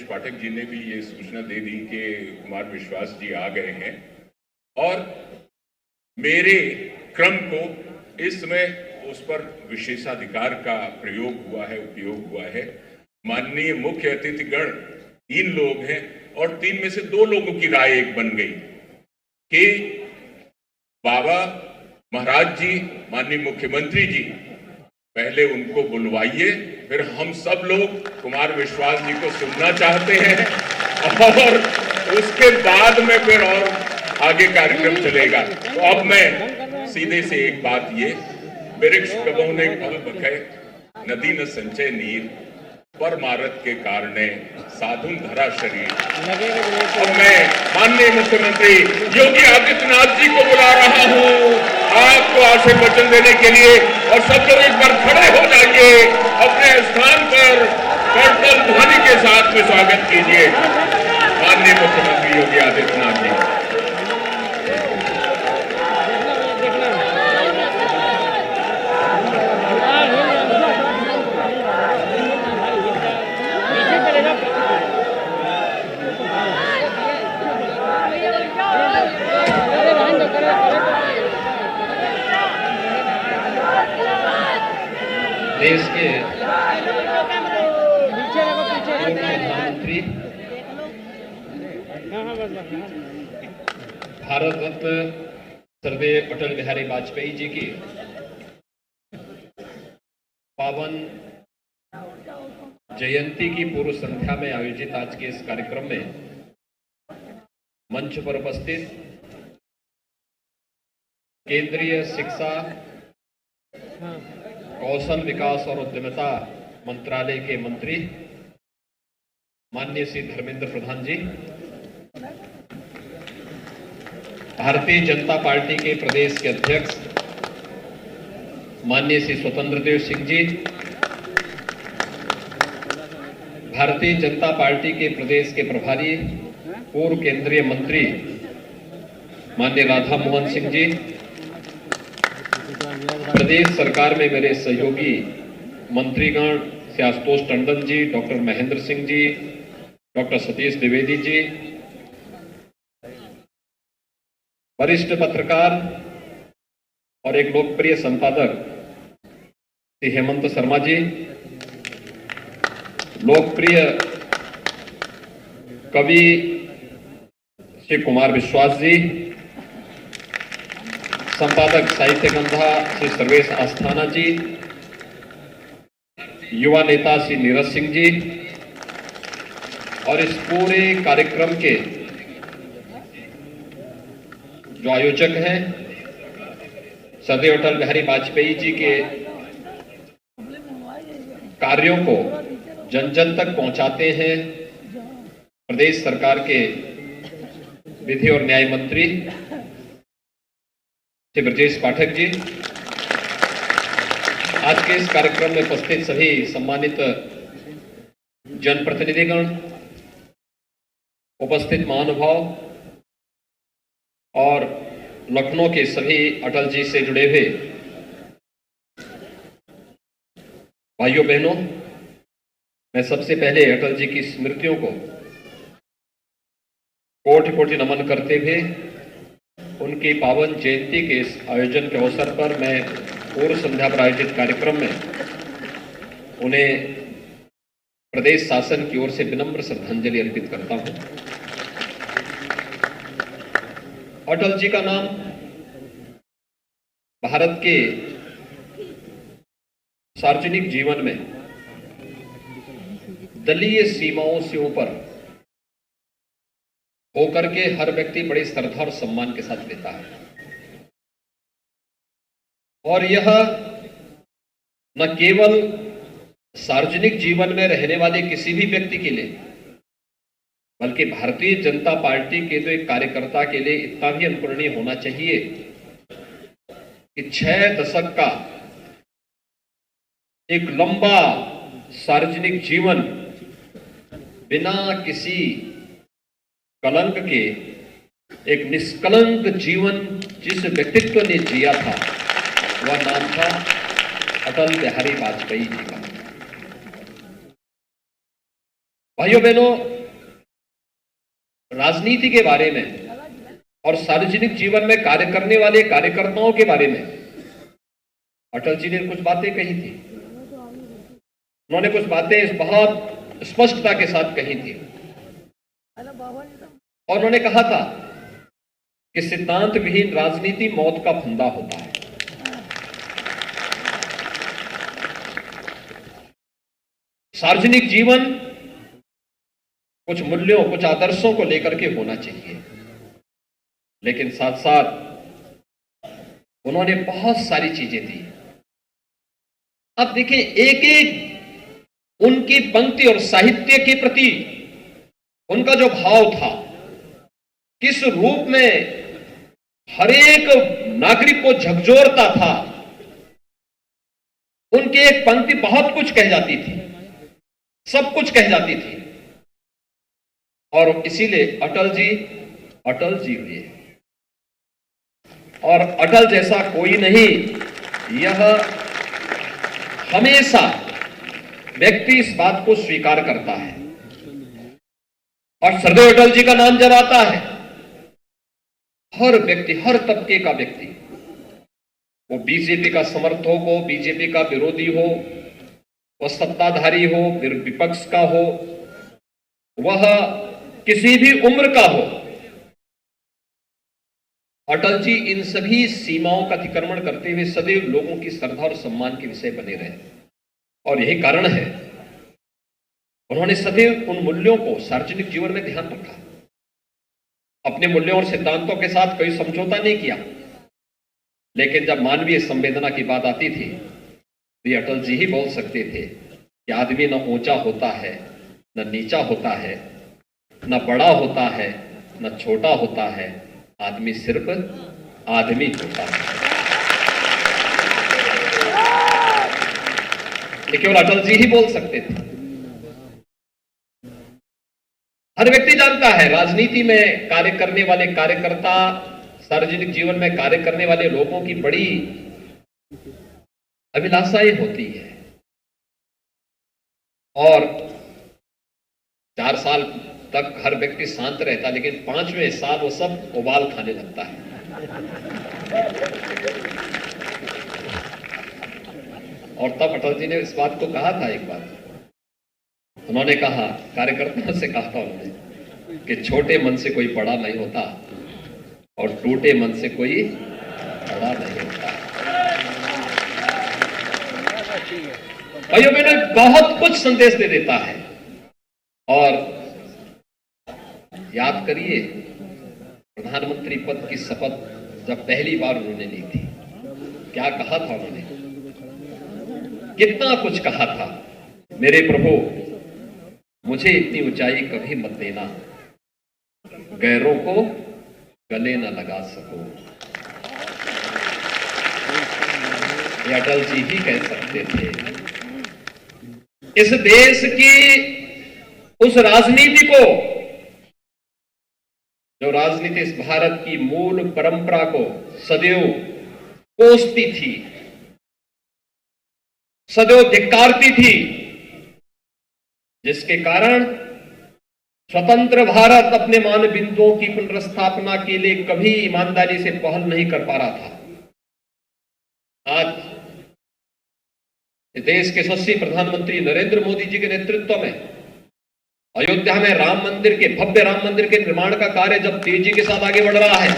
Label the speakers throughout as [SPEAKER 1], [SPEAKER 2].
[SPEAKER 1] पाठक जी ने भी ये सूचना दे दी कि कुमार विश्वास जी आ गए हैं और मेरे क्रम को इस समय उस पर विशेषाधिकार का प्रयोग हुआ है, उपयोग हुआ है। माननीय मुख्य अतिथिगण 3 लोग हैं और 3 में से 2 लोगों की राय एक बन गई कि बाबा महाराज जी, माननीय मुख्यमंत्री जी, पहले उनको बुलवाइए, फिर हम सब लोग कुमार विश्वास जी को सुनना चाहते हैं और उसके बाद में फिर और आगे कार्यक्रम चलेगा। तो अब मैं सीधे से एक बात ये, वृक्ष कबहु ने फल बखे, नदी न संचय नीर, परमारथ के कारणे साधुन धरा शरीर। अब मैं माननीय मुख्यमंत्री योगी आदित्यनाथ जी को बुला रहा हूं आपको आशीर्वचन देने के लिए, और सब लोग एक बार खड़े हो जाइए अपने स्थान पर, करतल ध्वनि के साथ में स्वागत कीजिए माननीय मुख्यमंत्री योगी आदित्यनाथ जी।
[SPEAKER 2] देश के प्रधानमंत्री, भारत रत्न स्वर्गीय अटल बिहारी वाजपेयी जी की पावन जयंती की पूर्व संध्या में आयोजित आज के इस कार्यक्रम में मंच पर उपस्थित केंद्रीय शिक्षा, कौशल विकास और उद्यमिता मंत्रालय के मंत्री माननीय श्री धर्मेंद्र प्रधान जी, भारतीय जनता पार्टी के प्रदेश के अध्यक्ष माननीय श्री स्वतंत्र देव सिंह जी, भारतीय जनता पार्टी के प्रदेश के प्रभारी पूर्व केंद्रीय मंत्री माननीय राधा मोहन सिंह जी, प्रदेश सरकार में मेरे सहयोगी मंत्रीगण श्री आशुतोष टंडन जी, डॉक्टर महेंद्र सिंह जी, डॉक्टर सतीश द्विवेदी जी, वरिष्ठ पत्रकार और एक लोकप्रिय संपादक श्री हेमंत शर्मा जी, लोकप्रिय कवि श्री कुमार विश्वास जी, संपादक साहित्य गंधा श्री सर्वेश आस्थाना जी, युवा नेता श्री नीरज सिंह जी, और इस पूरे कार्यक्रम के जो आयोजक हैं, सदैव अटल बिहारी वाजपेयी जी के कार्यों को जन जन तक पहुंचाते हैं प्रदेश सरकार के विधि और न्याय मंत्री श्री ब्रजेश पाठक जी, आज के इस कार्यक्रम में उपस्थित सभी सम्मानित जनप्रतिनिधिगण, उपस्थित महानुभाव और लखनऊ के सभी अटल जी से जुड़े हुए भाइयों बहनों, मैं सबसे पहले अटल जी की स्मृतियों को कोटि कोटि नमन करते हुए उनकी पावन जयंती के इस आयोजन के अवसर पर मैं पूर्व संध्या पर आयोजित कार्यक्रम में उन्हें प्रदेश शासन की ओर से विनम्र श्रद्धांजलि अर्पित करता हूं। अटल जी का नाम भारत के सार्वजनिक जीवन में दलीय सीमाओं से ऊपर होकर के हर व्यक्ति बड़े श्रद्धा और सम्मान के साथ लेता है, और यह न केवल सार्वजनिक जीवन में रहने वाले किसी भी व्यक्ति के लिए, बल्कि भारतीय जनता पार्टी के तो एक कार्यकर्ता के लिए इतना भी अनुकरणीय होना चाहिए कि 6 दशक का एक लंबा सार्वजनिक जीवन बिना किसी कलंक के, एक निष्कलंक जीवन जिस व्यक्तित्व ने जिया था वह नाम था अटल बिहारी वाजपेयी जी का। भाइयों बहनों, राजनीति के बारे में और सार्वजनिक जीवन में कार्य करने वाले कार्यकर्ताओं के बारे में अटल जी ने कुछ बातें कही थी। उन्होंने कुछ बातें बहुत स्पष्टता के साथ कही थी और उन्होंने कहा था कि सिद्धांत विहीन राजनीति मौत का फंदा होता है। सार्वजनिक जीवन कुछ मूल्यों, कुछ आदर्शों को लेकर के होना चाहिए, लेकिन साथ साथ उन्होंने बहुत सारी चीजें दी। अब देखिए, एक एक उनकी पंक्ति और साहित्य के प्रति उनका जो भाव था, किस रूप में हर एक नागरिक को झकझोरता था। उनकी एक पंक्ति बहुत कुछ कह जाती थी, सब कुछ कह जाती थी, और इसीलिए अटल जी हुए। और अटल जैसा कोई नहीं, यह हमेशा व्यक्ति इस बात को स्वीकार करता है। और सरदेव अटल जी का नाम जब आता है, हर व्यक्ति, हर तबके का व्यक्ति, वो बीजेपी का समर्थक हो, बीजेपी का विरोधी हो, वह सत्ताधारी हो, फिर विपक्ष का हो, वह किसी भी उम्र का हो, अटल जी इन सभी सीमाओं का अतिक्रमण करते हुए सदैव लोगों की श्रद्धा और सम्मान के विषय बने रहे। और यही कारण है उन्होंने सदैव उन मूल्यों को सार्वजनिक जीवन में ध्यान रखा। अपने मूल्यों और सिद्धांतों के साथ कोई समझौता नहीं किया, लेकिन जब मानवीय संवेदना की बात आती थी तो ये अटल जी ही बोल सकते थे कि आदमी न ऊंचा होता है, न नीचा होता है, न बड़ा होता है, न छोटा होता है, आदमी सिर्फ आदमी होता है। ये केवल अटल जी ही बोल सकते थे। हर व्यक्ति जानता है, राजनीति में कार्य करने वाले कार्यकर्ता, सार्वजनिक जीवन में कार्य करने वाले लोगों की बड़ी अभिलाषाएं होती है। और 4 साल तक हर व्यक्ति शांत रहता, लेकिन 5वें साल वो सब उबाल खाने लगता है। और तब अटल जी ने इस बात को कहा था। एक बात उन्होंने कहा, कार्यकर्ताओं से कहा था उन्होंने कि छोटे मन से कोई बड़ा नहीं होता और टूटे मन से कोई बड़ा नहीं होता। भाइयों बहनों, बहुत कुछ संदेश दे देता है। और याद करिए, प्रधानमंत्री पद की शपथ जब पहली बार उन्होंने ली थी, क्या कहा था उन्होंने? कितना कुछ कहा था। मेरे प्रभु, मुझे इतनी ऊंचाई कभी मत देना, गैरों को गले न लगा सको। ये अटल जी ही कह सकते थे। इस देश की उस राजनीति को, जो राजनीति इस भारत की मूल परंपरा को सदैव कोसती थी, सदैव धिक्कारती थी, जिसके कारण स्वतंत्र भारत अपने मान बिंदुओं की पुनर्स्थापना के लिए कभी ईमानदारी से पहल नहीं कर पा रहा था। आज देश के यशस्वी प्रधानमंत्री नरेंद्र मोदी जी के नेतृत्व में अयोध्या में राम मंदिर के, भव्य राम मंदिर के निर्माण का कार्य जब तेजी के साथ आगे बढ़ रहा है,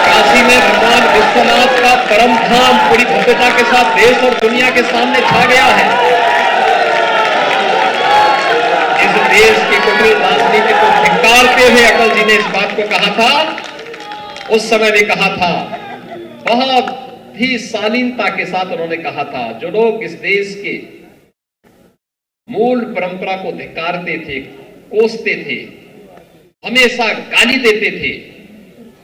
[SPEAKER 2] काशी में भगवान विश्वनाथ का परम धाम पूरी भव्यता के साथ देश और दुनिया के सामने छा गया है। इस देश की कुटिल राजनीति को धिक्कारते हुए अटल जी ने इस बात को कहा था, उस समय भी कहा था, बहुत ही शालीनता के साथ उन्होंने कहा था, जो लोग इस देश के मूल परंपरा को धिक्कारते थे, कोसते थे, हमेशा गाली देते थे,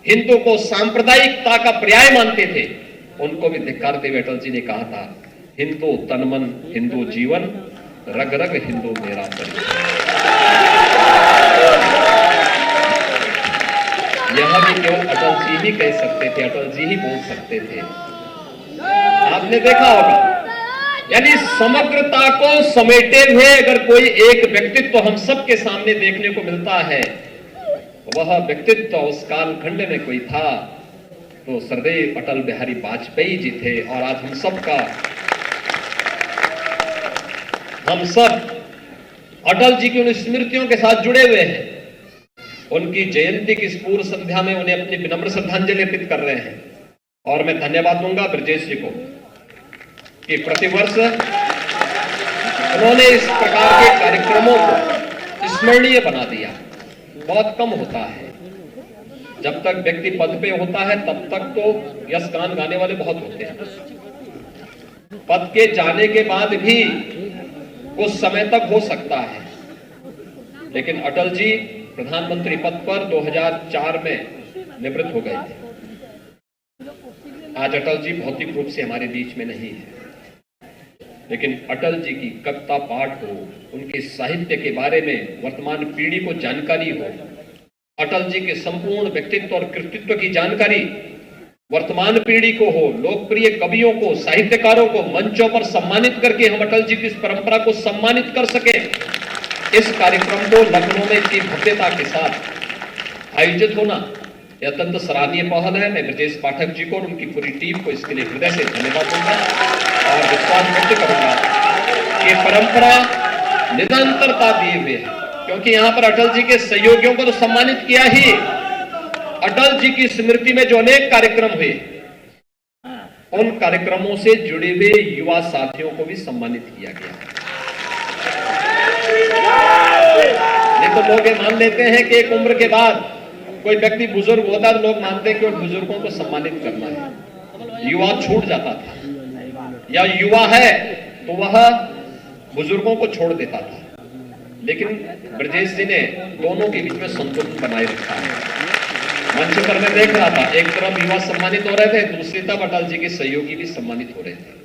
[SPEAKER 2] हिंदू को सांप्रदायिकता का पर्याय मानते थे, उनको भी धिक्कारते हुए अटल जी ने कहा था, हिंदू तन मन, हिंदू जीवन, रग रग हिंदू मेरा परिचय। यह भी केवल अटल जी ही कह सकते थे, अटल जी ही बोल सकते थे। आपने देखा होगा यानी समग्रता को समेटे हुए अगर कोई एक व्यक्तित्व हम सबके सामने देखने को मिलता है, वह व्यक्तित्व उस कालखंड में कोई था तो सरदेव अटल बिहारी वाजपेयी जी थे। और आज हम सब अटल जी की उन स्मृतियों के साथ जुड़े हुए हैं। उनकी जयंती की इस पूर्व संध्या में उन्हें अपनी विनम्र श्रद्धांजलि अर्पित कर रहे हैं। और मैं धन्यवाद दूंगा ब्रजेश जी को कि प्रतिवर्ष उन्होंने इस प्रकार के कार्यक्रमों को स्मरणीय बना दिया। बहुत कम होता है, जब तक व्यक्ति पद पे होता है तब तक तो यश गान गाने वाले बहुत होते हैं, पद के जाने के बाद भी कुछ समय तक हो सकता है। लेकिन अटल जी प्रधानमंत्री पद पर 2004 में निवृत्त हो गए थे। आज अटल जी भौतिक रूप से हमारे बीच में नहीं है, लेकिन अटल जी की कविता पाठ हो, उनके साहित्य के बारे में वर्तमान पीढ़ी को जानकारी हो, अटल जी के संपूर्ण व्यक्तित्व और कृतित्व की जानकारी वर्तमान पीढ़ी को हो, लोकप्रिय कवियों को, साहित्यकारों को मंचों पर सम्मानित करके हम अटल जी की इस परंपरा को सम्मानित कर सके। इस कार्यक्रम को लखनऊ में इतनी भव्यता के साथ आयोजित होना यह अत्यंत सराहनीय पहल है। मैं ब्रजेश पाठक जी को और उनकी पूरी टीम को इसके लिए हृदय से धन्यवाद दूंगा और विश्वास व्यक्त करूंगा कि परंपरा निरंतरता दिए हुए है, क्योंकि यहां पर अटल जी के सहयोगियों को तो सम्मानित किया ही, अटल जी की स्मृति में जो अनेक कार्यक्रम हुए उन कार्यक्रमों से जुड़े हुए युवा साथियों को भी सम्मानित किया गया। नहीं तो लोग ये मान लेते हैं कि एक उम्र के बाद कोई व्यक्ति बुजुर्ग होता है तो लोग मानते हैं कि उन बुजुर्गों को सम्मानित करना है। युवा छूट जाता था, या युवा है तो वह बुजुर्गों को छोड़ देता था, लेकिन ब्रजेश जी ने दोनों के बीच में संतुलन बनाए रखा है। मंच पर मैं देख रहा था, एक तरफ युवा सम्मानित हो रहे थे, दूसरी तरफ अटल जी के सहयोगी भी सम्मानित हो रहे थे।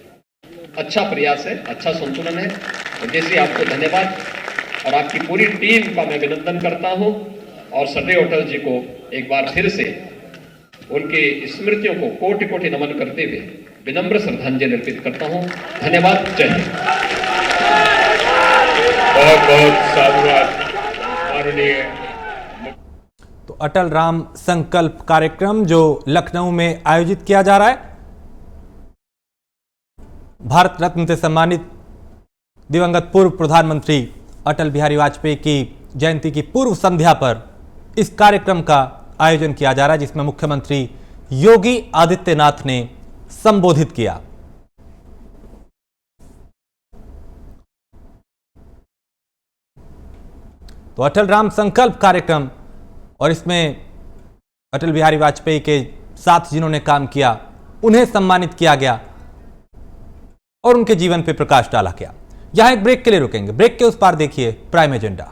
[SPEAKER 2] अच्छा प्रयास है, अच्छा संतुलन है। ब्रजेश जी आपको धन्यवाद और आपकी पूरी टीम का मैं अभिनंदन करता हूं और सरदेव अटल जी को एक बार फिर से उनकी स्मृतियों को कोटि कोटि नमन करते हुए विनम्र श्रद्धांजलि अर्पित करता हूं। धन्यवाद। जय हिंद।
[SPEAKER 1] बहुत बहुत साधुवाद माननीय।
[SPEAKER 3] तो अटल राम संकल्प कार्यक्रम जो लखनऊ में आयोजित किया जा रहा है, भारत रत्न से सम्मानित दिवंगत पूर्व प्रधानमंत्री अटल बिहारी वाजपेयी की जयंती की पूर्व संध्या पर इस कार्यक्रम का आयोजन किया जा रहा है, जिसमें मुख्यमंत्री योगी आदित्यनाथ ने संबोधित किया। तो अटल राम संकल्प कार्यक्रम और इसमें अटल बिहारी वाजपेयी के साथ जिन्होंने काम किया उन्हें सम्मानित किया गया और उनके जीवन पर प्रकाश डाला गया। यहां एक ब्रेक के लिए रुकेंगे। ब्रेक के उस पार देखिए प्राइम एजेंडा।